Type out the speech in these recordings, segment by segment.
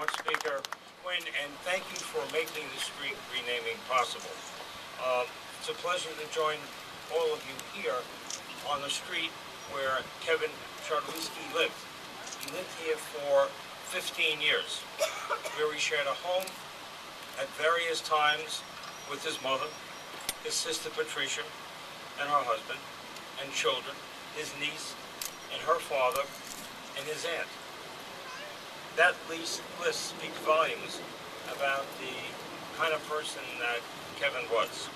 much, Speaker Quinn, and thank you for making the street renaming possible. It's a pleasure to join all of you here on the street where Kevin Czartoryski lived. He lived here for 15 years, where he shared a home at various times with his mother, his sister Patricia, and her husband, and children, his niece, and her father, and his aunt. That list speaks volumes about the kind of person that Kevin was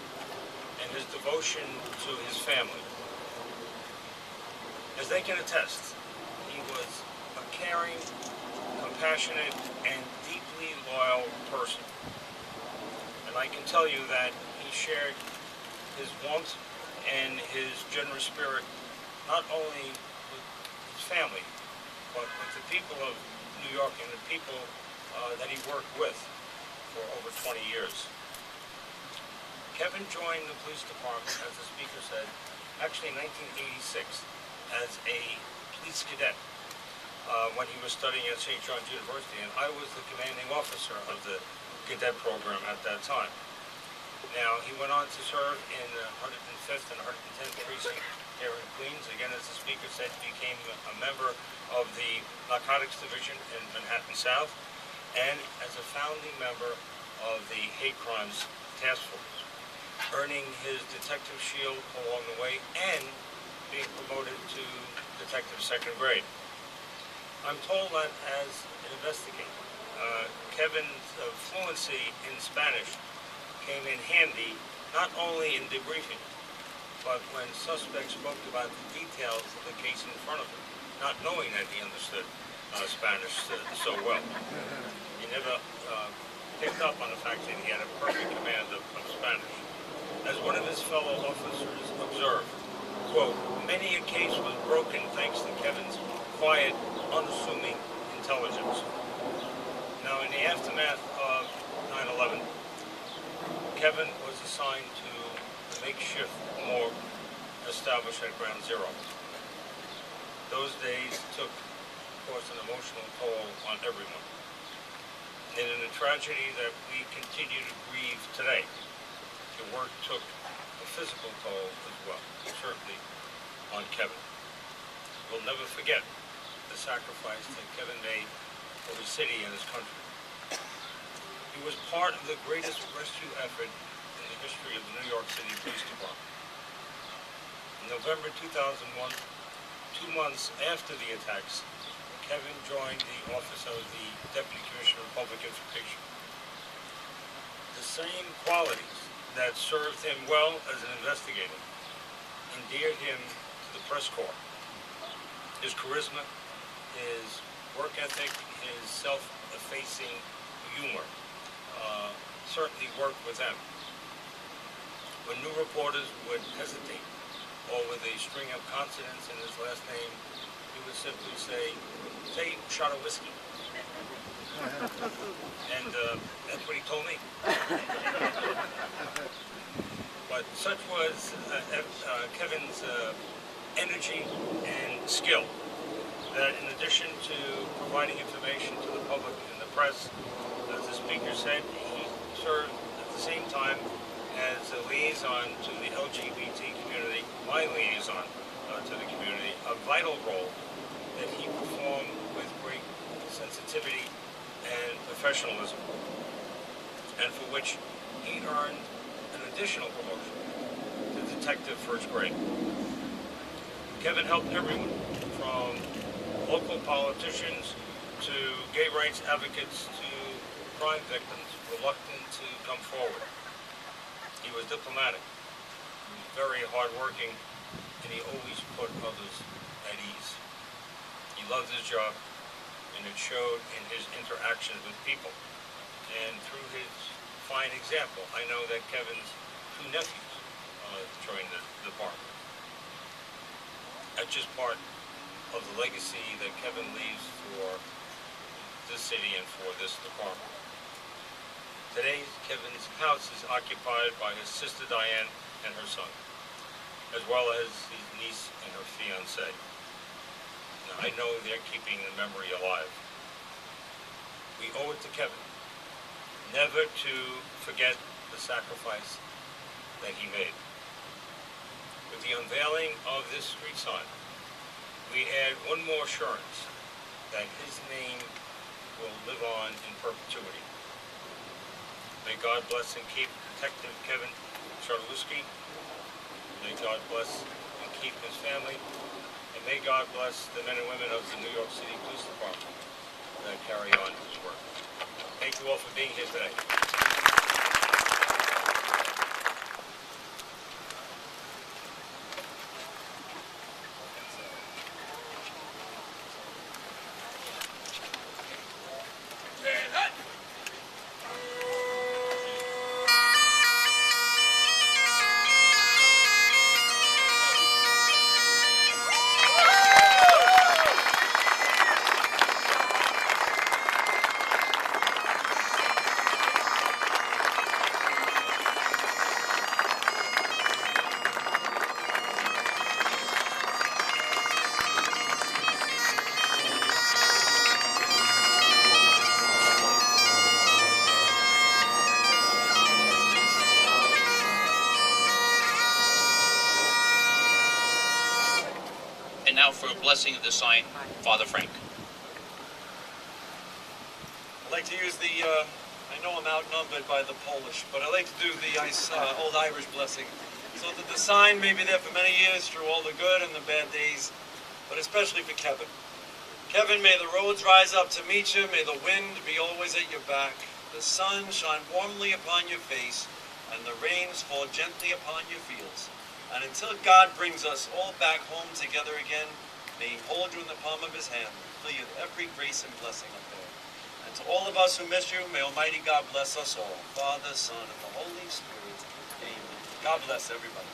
and his devotion to his family. As they can attest, he was a caring, compassionate, and deeply loyal person. And I can tell you that he shared his warmth and his generous spirit not only with his family, but with the people of New York and the people that he worked with for over 20 years. Kevin joined the police department, as the speaker said, actually in 1986 as a police cadet when he was studying at St. John's University, and I was the commanding officer of the cadet program at that time. Now, he went on to serve in the 105th and 110th Precinct here in Queens. Again, as the speaker said, he became a member of the Narcotics Division in Manhattan South, and as a founding member of the Hate Crimes Task Force, earning his detective shield along the way and being promoted to detective second grade. I'm told that as an investigator, Kevin's fluency in Spanish came in handy not only in debriefing, but when suspects spoke about the details of the case in front of him, not knowing that he understood Spanish so well. He never picked up on the fact that he had a perfect command of Spanish. As one of his fellow officers observed, quote, "Many a case was broken thanks to Kevin's quiet, unassuming intelligence." Now, in the aftermath of 9/11, Kevin was assigned to the makeshift morgue established at Ground Zero. Those days took, of course, an emotional toll on everyone. And in a tragedy that we continue to grieve today, the work took a physical toll as well, certainly on Kevin. We'll never forget the sacrifice that Kevin made for his city and his country. He was part of the greatest rescue effort in the history of the New York City Police Department. In November 2001, 2 months after the attacks, Kevin joined the office of the Deputy Commissioner of Public Information. The same qualities that served him well as an investigator endeared him to the press corps. His charisma, his work ethic, his self-effacing humor certainly worked with them. When new reporters would hesitate, or with a string of consonants in his last name, he would simply say Czartoryski. And that's what he told me. But such was Kevin's energy and skill that in addition to providing information to the public and the press, as the speaker said, he served at the same time as a liaison to the LGBT community, my liaison to the community, a vital role that he performed with great sensitivity and professionalism, and for which he earned an additional promotion to detective first grade. Kevin helped everyone, from local politicians to gay rights advocates to crime victims reluctant to come forward. He was diplomatic, he was very hardworking, and he always put others at ease. He loved his job, and it showed in his interactions with people. And through his fine example, I know that Kevin's 2 nephews joined the department. That's just part of the legacy that Kevin leaves for this city and for this department. Today, Kevin's house is occupied by his sister Diane and her son, as well as his niece and her fiancé. Now, I know they're keeping the memory alive. we owe it to Kevin never to forget the sacrifice that he made. With the unveiling of this street sign, we add one more assurance that his name will live on in perpetuity. May God bless and keep Detective Kevin Czartoryski. May God bless and keep his family. And may God bless the men and women of the New York City Police Department that carry on his work. Thank you all for being here today. And now for a blessing of the sign, Father Frank. I'd like to use the, I know I'm outnumbered by the Polish, but I'd like to do the old Irish blessing. So that the sign may be there for many years through all the good and the bad days, but especially for Kevin. Kevin, may the roads rise up to meet you, may the wind be always at your back, the sun shine warmly upon your face, and the rains fall gently upon your fields. And until God brings us all back home together again, may he hold you in the palm of his hand, fill you with every grace and blessing up there. And to all of us who miss you, may Almighty God bless us all, Father, Son, and the Holy Spirit. Amen. God bless everybody.